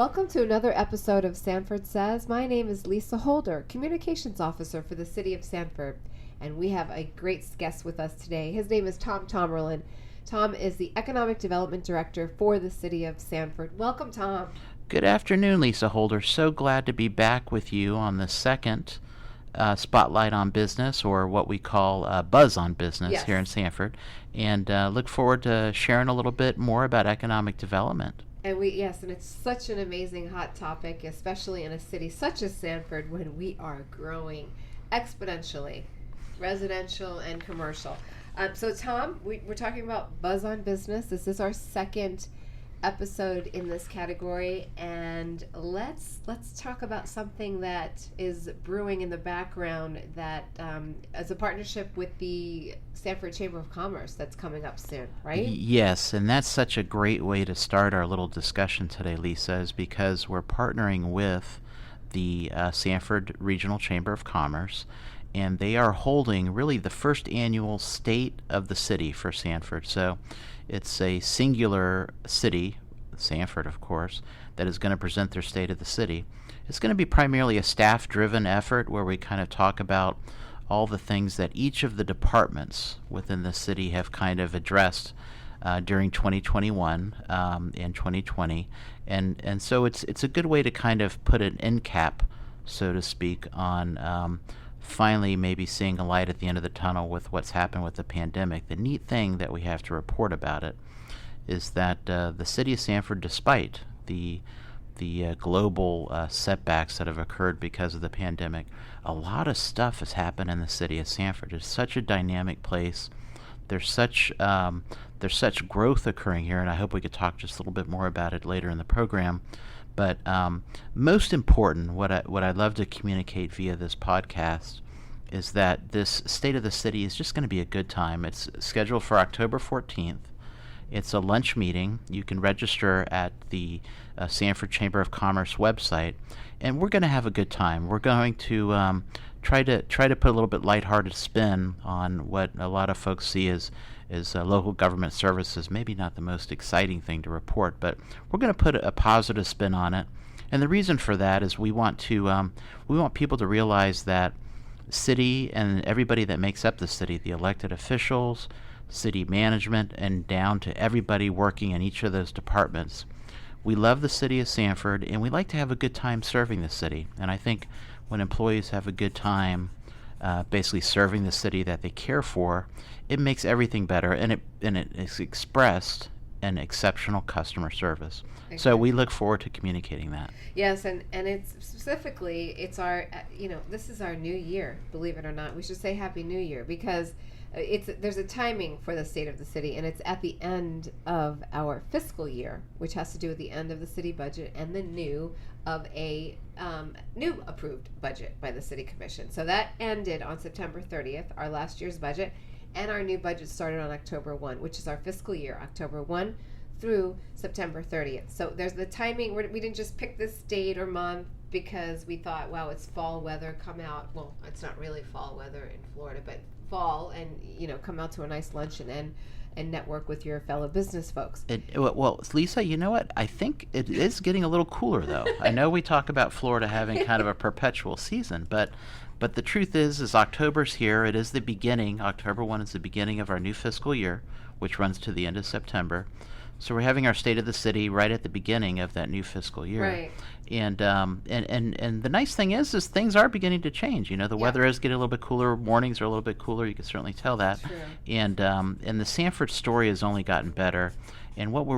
Welcome to another episode of Sanford Says. My name is Lisa Holder, Communications Officer for the City of Sanford, and we have a great guest with us today. His name is Tom Tomerlin. Tom is the Economic Development Director for the City of Sanford. Welcome, Tom. Good afternoon, Lisa Holder. So glad to be back with you on the second Spotlight on Business, or what we call Buzz on Business here in Sanford, and look forward to sharing a little bit more about economic development. And it's such an amazing hot topic, especially in a city such as Sanford when we are growing exponentially, residential and commercial. So Tom, we're talking about Buzz on Business. This is our second episode in this category, and let's talk about something that is brewing in the background that as a partnership with the Sanford Chamber of Commerce that's coming up soon, right? Yes, and that's such a great way to start our little discussion today, Lisa, is because we're partnering with the Sanford Regional Chamber of Commerce, and they are holding really the first annual State of the City for Sanford. So it's a singular city, Sanford of course, that is going to present their State of the City. It's going to be primarily a staff-driven effort where we kind of talk about all the things that each of the departments within the city have kind of addressed during 2021 and 2020. And so it's a good way to kind of put an end cap, so to speak, on finally maybe seeing a light at the end of the tunnel with what's happened with the pandemic. The neat thing that we have to report about it is that the city of Sanford, despite the global setbacks that have occurred because of the pandemic, a lot of stuff has happened in the city of Sanford. It's such a dynamic place. There's such growth occurring here, and I hope we could talk just a little bit more about it later in the program. But most important, what I'd love to communicate via this podcast is that this State of the City is just going to be a good time. It's scheduled for October 14th. It's a lunch meeting. You can register at the Sanford Chamber of Commerce website, and we're going to have a good time. We're going to try to put a little bit lighthearted spin on what a lot of folks see as local government services. Maybe not the most exciting thing to report, but we're going to put a positive spin on it. And the reason for that is we want people to realize that city and everybody that makes up the city, the elected officials, city management, and down to everybody working in each of those departments, we love the city of Sanford, and we like to have a good time serving the city. And I think when employees have a good time basically serving the city that they care for, it makes everything better, and it is expressed in exceptional customer service. Okay. So we look forward to communicating that. Yes, and it's specifically, it's our, this is our new year, believe it or not. We should say Happy New Year, because there's a timing for the State of the City, and it's at the end of our fiscal year, which has to do with the end of the city budget and the new approved budget by the City Commission. So that ended on September 30th, our last year's budget, and our new budget started on October 1, which is our fiscal year, October 1 through September 30th. So there's the timing. We didn't just pick this date or month because we thought, wow, it's fall weather, come out. Well, it's not really fall weather in Florida, but fall, and come out to a nice luncheon and network with your fellow business folks. Well, Lisa, you know what? I think it is getting a little cooler, though. I know we talk about Florida having kind of a perpetual season, but the truth is October's here. It is the beginning. October 1 is the beginning of our new fiscal year, which runs to the end of September. So we're having our State of the City right at the beginning of that new fiscal year. Right. And the nice thing is things are beginning to change. The weather is getting a little bit cooler. Mornings are a little bit cooler. You can certainly tell that. True. And the Sanford story has only gotten better. And what we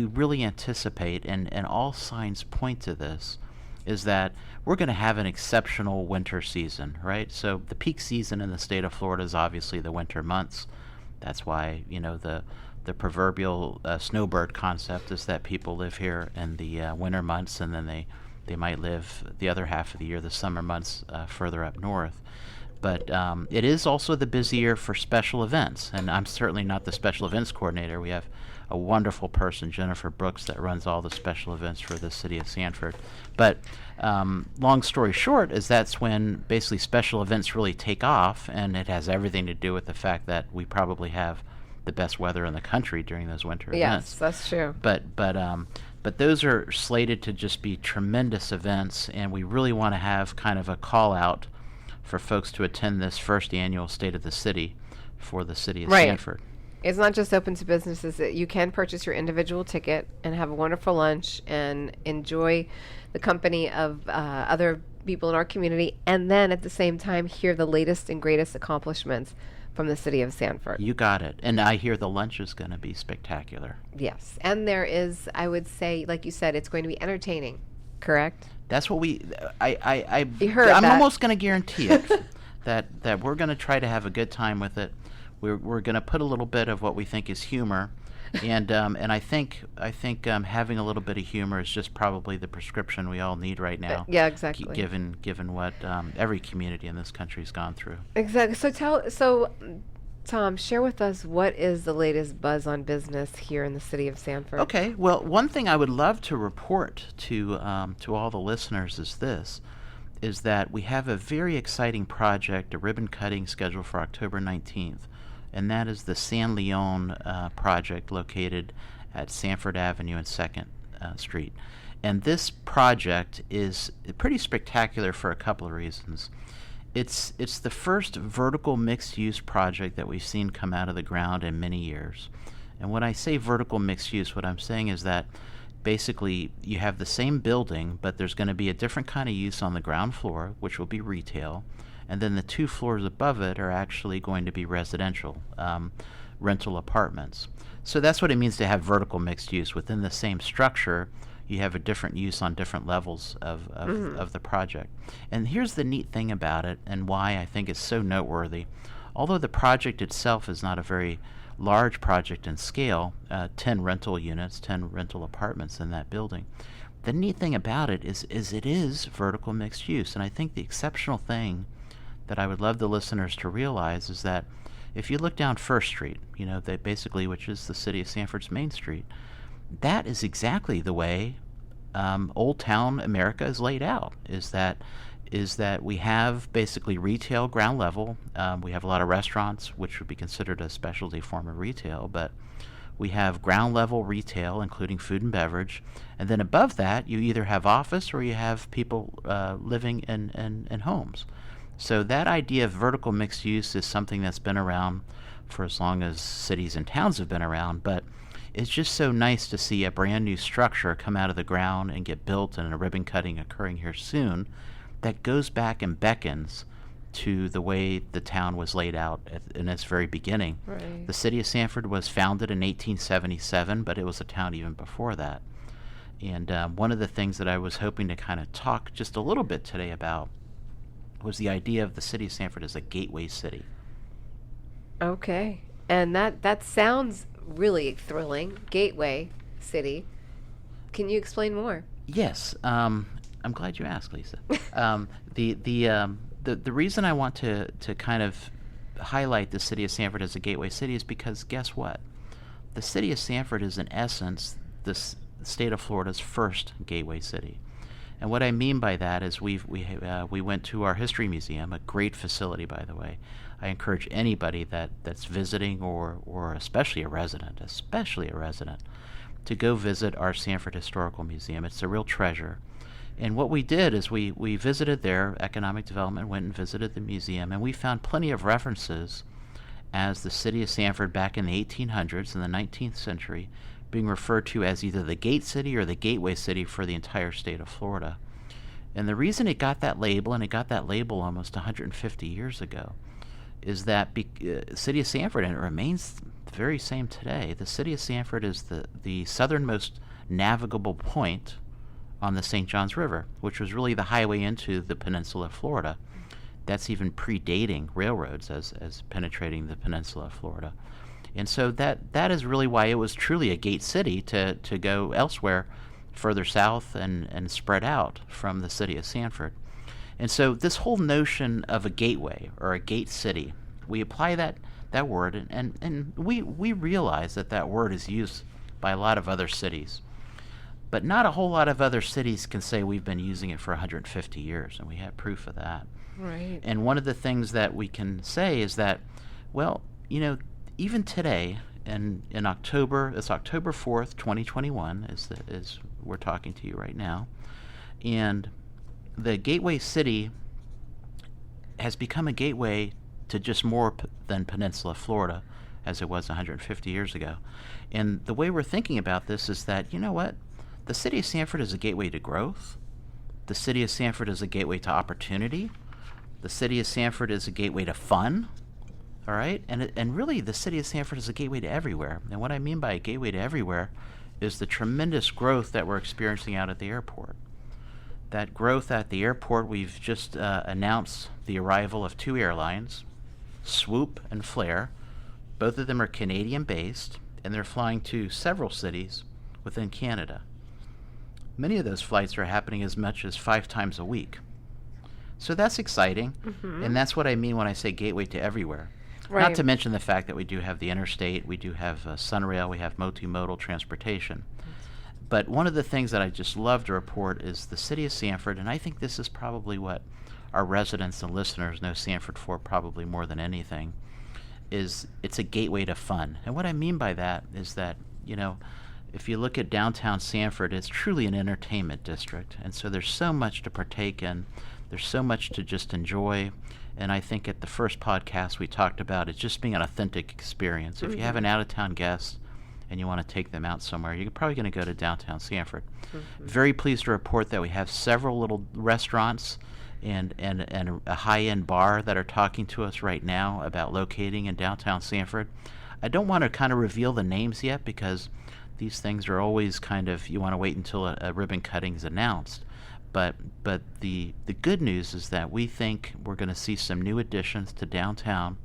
really anticipate, and all signs point to this, is that we're going to have an exceptional winter season, right? So the peak season in the state of Florida is obviously the winter months. That's why the proverbial snowbird concept is that people live here in the winter months, and then they might live the other half of the year, the summer months, further up north. But it is also the busy year for special events, and I'm certainly not the special events coordinator. We have a wonderful person, Jennifer Brooks, that runs all the special events for the city of Sanford. But long story short is that's when basically special events really take off, and it has everything to do with the fact that we probably have the best weather in the country during those winter events. Yes, that's true. But But those are slated to just be tremendous events, and we really want to have kind of a call out for folks to attend this first annual State of the City for the city of Sanford. It's not just open to businesses. You can purchase your individual ticket and have a wonderful lunch and enjoy the company of other people in our community, and then at the same time hear the latest and greatest accomplishments from the city of Sanford. You got it. And I hear the lunch is going to be spectacular. Yes. And there is, I would say, like you said, it's going to be entertaining, correct? That's what You heard I'm that. almost going to guarantee it, that we're going to try to have a good time with it. We're going to put a little bit of what we think is humor, and I think having a little bit of humor is just probably the prescription we all need right now. Yeah, exactly. Given what every community in this country's gone through. Exactly. So Tom, share with us what is the latest buzz on business here in the city of Sanford. Okay. Well, one thing I would love to report to all the listeners is that we have a very exciting project, a ribbon cutting scheduled for October 19th, and that is the San Leon project located at Sanford Avenue and 2nd Street. And this project is pretty spectacular for a couple of reasons. It's the first vertical mixed-use project that we've seen come out of the ground in many years. And when I say vertical mixed-use, what I'm saying is that basically you have the same building, but there's going to be a different kind of use on the ground floor, which will be retail, and then the 2 floors above it are actually going to be residential, rental apartments. So that's what it means to have vertical mixed use. Within the same structure, you have a different use on different levels of the project. And here's the neat thing about it, and why I think it's so noteworthy. Although the project itself is not a very large project in scale, 10 rental units, 10 rental apartments in that building, the neat thing about it is it is vertical mixed use. And I think the exceptional thing that I would love the listeners to realize is that if you look down First Street, which is the city of Sanford's Main Street, that is exactly the way Old Town America is laid out. Is that we have basically retail ground level. We have a lot of restaurants, which would be considered a specialty form of retail, but we have ground level retail, including food and beverage, and then above that, you either have office or you have people living in homes. So that idea of vertical mixed use is something that's been around for as long as cities and towns have been around, but it's just so nice to see a brand new structure come out of the ground and get built, and a ribbon cutting occurring here soon that goes back and beckons to the way the town was laid out in its very beginning. Right. The city of Sanford was founded in 1877, but it was a town even before that. And one of the things that I was hoping to kind of talk just a little bit today about was the idea of the city of Sanford as a gateway city. Okay. And that sounds really thrilling. Gateway City. Can you explain more? Yes. I'm glad you asked, Lisa. The reason I want to kind of highlight the city of Sanford as a gateway city is because guess what? The city of Sanford is in essence the state of Florida's first gateway city. And what I mean by that is we went to our history museum, a great facility, by the way. I encourage anybody that's visiting or especially a resident, to go visit our Sanford Historical Museum. It's a real treasure. And what we did is we visited there, Economic Development went and visited the museum, and we found plenty of references as the city of Sanford back in the 1800s and the 19th century being referred to as either the Gate City or the Gateway City for the entire state of Florida. And the reason it got that label, and it got that label almost 150 years ago, is that city of Sanford, and it remains the very same today, the city of Sanford is the southernmost navigable point on the St. Johns River, which was really the highway into the peninsula of Florida. That's even predating railroads as penetrating the peninsula of Florida. And so that is really why it was truly a gate city to go elsewhere, further south and spread out from the city of Sanford. And so this whole notion of a gateway or a gate city, we apply that word, and we realize that word is used by a lot of other cities. But not a whole lot of other cities can say we've been using it for 150 years, and we have proof of that. Right. And one of the things that we can say is that, well, even today, in October, it's October 4th, 2021, is we're talking to you right now. And the Gateway City has become a gateway to just more than Peninsula Florida, as it was 150 years ago. And the way we're thinking about this is that, you know what? The city of Sanford is a gateway to growth. The city of Sanford is a gateway to opportunity. The city of Sanford is a gateway to fun. All right? And really, the city of Sanford is a gateway to everywhere. And what I mean by a gateway to everywhere is the tremendous growth that we're experiencing out at the airport. That growth at the airport, we've just announced the arrival of 2 airlines, Swoop and Flair. Both of them are Canadian-based, and they're flying to several cities within Canada. Many of those flights are happening as much as 5 times a week. So that's exciting, and that's what I mean when I say gateway to everywhere. Right. Not to mention the fact that we do have the interstate, we do have Sunrail, we have multimodal transportation. But one of the things that I just love to report is the city of Sanford, and I think this is probably what our residents and listeners know Sanford for probably more than anything, is it's a gateway to fun. And what I mean by that is that, you know, if you look at downtown Sanford, it's truly an entertainment district. And so there's so much to partake in. There's so much to just enjoy. And I think at the first podcast we talked about it just being an authentic experience. If you have an out-of-town guest and you want to take them out somewhere, you're probably going to go to downtown Sanford. Very pleased to report that we have several little restaurants and a high-end bar that are talking to us right now about locating in downtown Sanford. I don't want to kind of reveal the names yet because these things are always kind of, you want to wait until a ribbon cutting is announced. But the good news is that we think we're going to see some new additions to downtown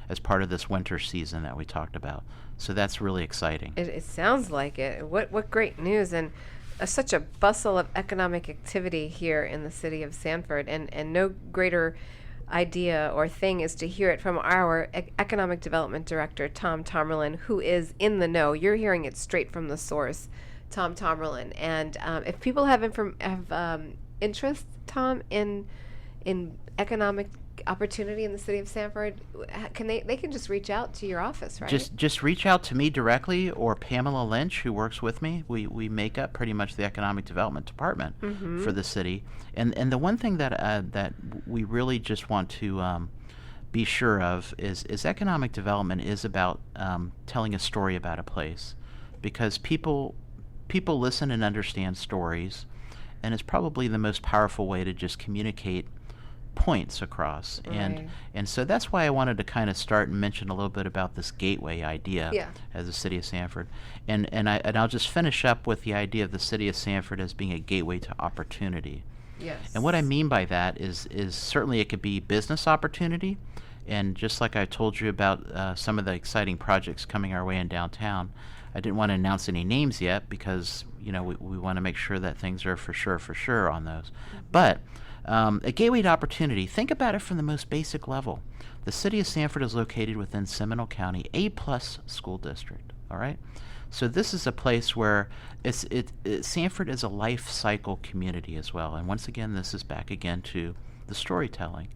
as part of this winter season that we talked about. So that's really exciting. It sounds like it. What great news, and such a bustle of economic activity here in the city of Sanford, and no greater idea or thing is to hear it from our Economic Development Director, Tom Tomerlin, who is in the know. You're hearing it straight from the source, Tom Tomerlin. And if people have interest, Tom, in economic opportunity in the city of Sanford, they can just reach out to your office, right? Just reach out to me directly or Pamela Lynch, who works with me. We make up pretty much the economic development department for the city. And the one thing that we really just want to be sure of is economic development is about telling a story about a place, because people listen and understand stories, and it's probably the most powerful way to just communicate points across. Right. And so that's why I wanted to kind of start and mention a little bit about this gateway idea as the city of Sanford. And I'll just finish up with the idea of the city of Sanford as being a gateway to opportunity. Yes. And what I mean by that is certainly it could be business opportunity, and just like I told you about some of the exciting projects coming our way in downtown, I didn't want to announce any names yet because, you know, we want to make sure that things are for sure on those. But a gateway to opportunity, think about it from the most basic level. The city of Sanford is located within Seminole County, A+ school district, all right? So this is a place where Sanford is a life cycle community as well. And once again, this is back again to the storytelling.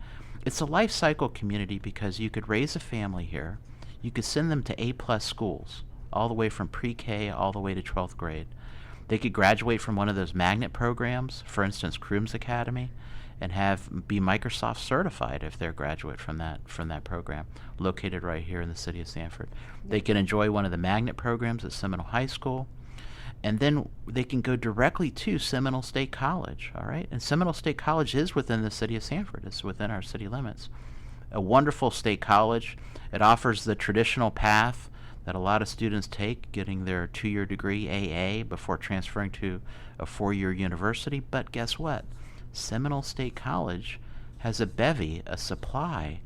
It's a life cycle community because you could raise a family here. You could send them to A+ schools, all the way from pre-K all the way to 12th grade. They could graduate from one of those magnet programs, for instance, Crooms Academy, and be Microsoft certified if they're a graduate from that program, located right here in the city of Sanford. They can enjoy one of the magnet programs at Seminole High School, and then they can go directly to Seminole State College, all right? And Seminole State College is within the city of Sanford. It's within our city limits. A wonderful state college. It offers the traditional path that a lot of students take, getting their 2-year degree, AA, before transferring to a 4-year university. But guess what? Seminole State College has a supply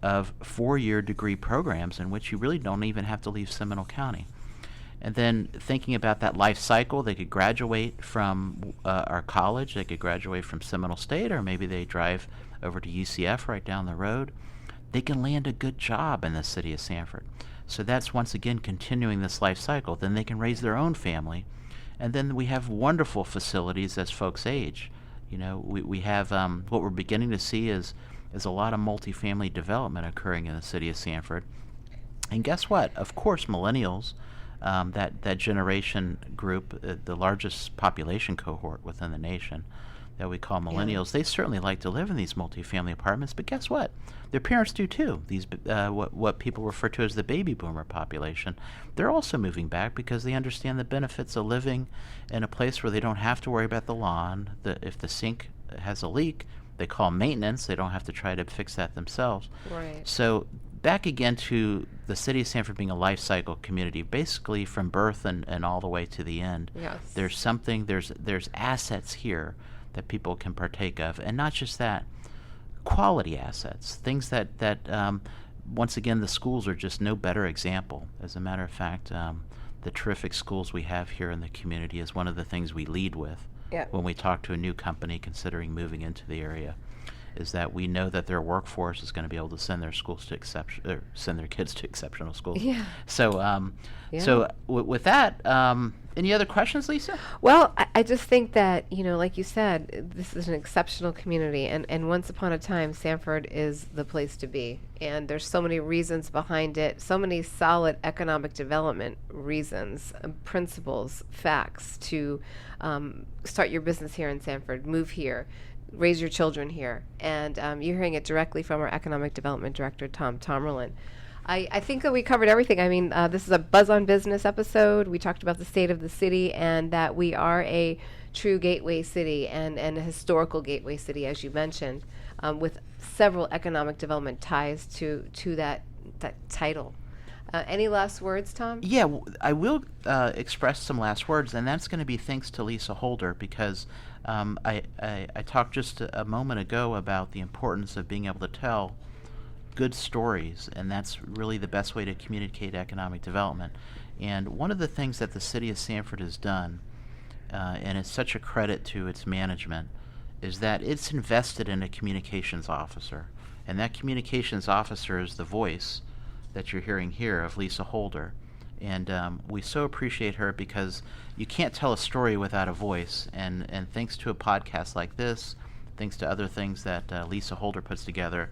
of 4-year degree programs in which you really don't even have to leave Seminole County. And then thinking about that life cycle, they could graduate from our college, they could graduate from Seminole State, or maybe they drive over to UCF right down the road. They can land a good job in the city of Sanford. So that's once again continuing this life cycle. Then they can raise their own family. And then we have wonderful facilities as folks age. You know, we have what we're beginning to see is a lot of multifamily development occurring in the city of Sanford. And guess what? Of course, millennials that generation group, the largest population cohort within the nation that we call millennials, they certainly like to live in these multifamily apartments, but guess what? Their parents do too. These what people refer to as the baby boomer population. They're also moving back because they understand the benefits of living in a place where they don't have to worry about the lawn. If the sink has a leak, they call maintenance. They don't have to try to fix that themselves. Right. So back again to the city of Sanford being a life cycle community, basically from birth and all the way to the end. Yes. There's assets here that people can partake of, and not just that, quality assets, things that once again, the schools are just no better example. As a matter of fact, the terrific schools we have here in the community is one of the things we lead with when we talk to a new company considering moving into the area, is that we know that their workforce is going to be able to send their send their kids to exceptional schools. Yeah. So, with that, any other questions, Lisa? Well, I just think that, like you said, this is an exceptional community, and once upon a time, Sanford is the place to be. And there's so many reasons behind it, so many solid economic development reasons, principles, facts to start your business here in Sanford, move here, raise your children here. And you're hearing it directly from our Economic Development Director, Tom Tomerlin. I think that we covered everything. I mean, this is a Buzz on Business episode. We talked about the state of the city and that we are a true gateway city and a historical gateway city, as you mentioned, with several economic development ties to that title. Any last words, Tom? Yeah, I will express some last words, and that's going to be thanks to Lisa Holder, because I talked just a moment ago about the importance of being able to tell good stories, and that's really the best way to communicate economic development. And one of the things that the city of Sanford has done, and it's such a credit to its management, is that it's invested in a communications officer. And that communications officer is the voice that you're hearing here of Lisa Holder. And we so appreciate her, because you can't tell a story without a voice. And thanks to a podcast like this, thanks to other things that Lisa Holder puts together,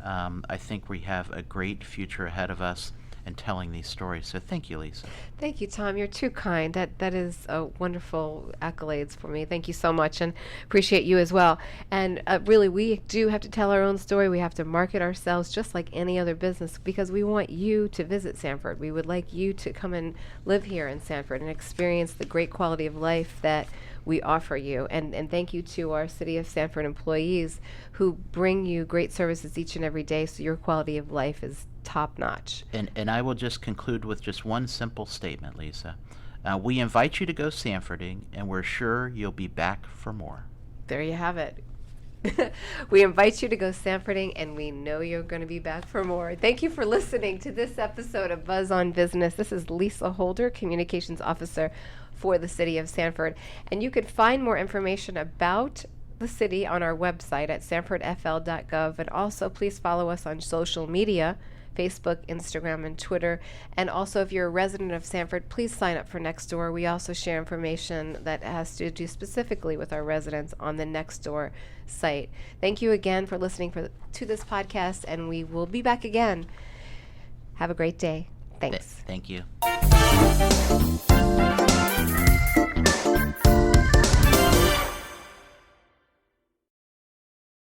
I think we have a great future ahead of us in telling these stories. So thank you, Lisa. Thank you, Tom. You're too kind. That is wonderful accolades for me. Thank you so much, and appreciate you as well. And really, we do have to tell our own story. We have to market ourselves just like any other business, because we want you to visit Sanford. We would like you to come and live here in Sanford and experience the great quality of life that we offer you. And thank you to our City of Sanford employees who bring you great services each and every day, so your quality of life is top notch. And I will just conclude with just one simple statement, Lisa. We invite you to go Sanfording, and we're sure you'll be back for more. There you have it. We invite you to go Sanfording, and we know you're going to be back for more. Thank you for listening to this episode of Buzz on Business. This is Lisa Holder, Communications Officer for the City of Sanford. And you can find more information about the city on our website at sanfordfl.gov. And also, please follow us on social media, Facebook, Instagram, and Twitter. And also, if you're a resident of Sanford, please sign up for Nextdoor. We also share information that has to do specifically with our residents on the Nextdoor site. Thank you again for listening to this podcast, and we will be back again. Have a great day. Thanks. Thank you.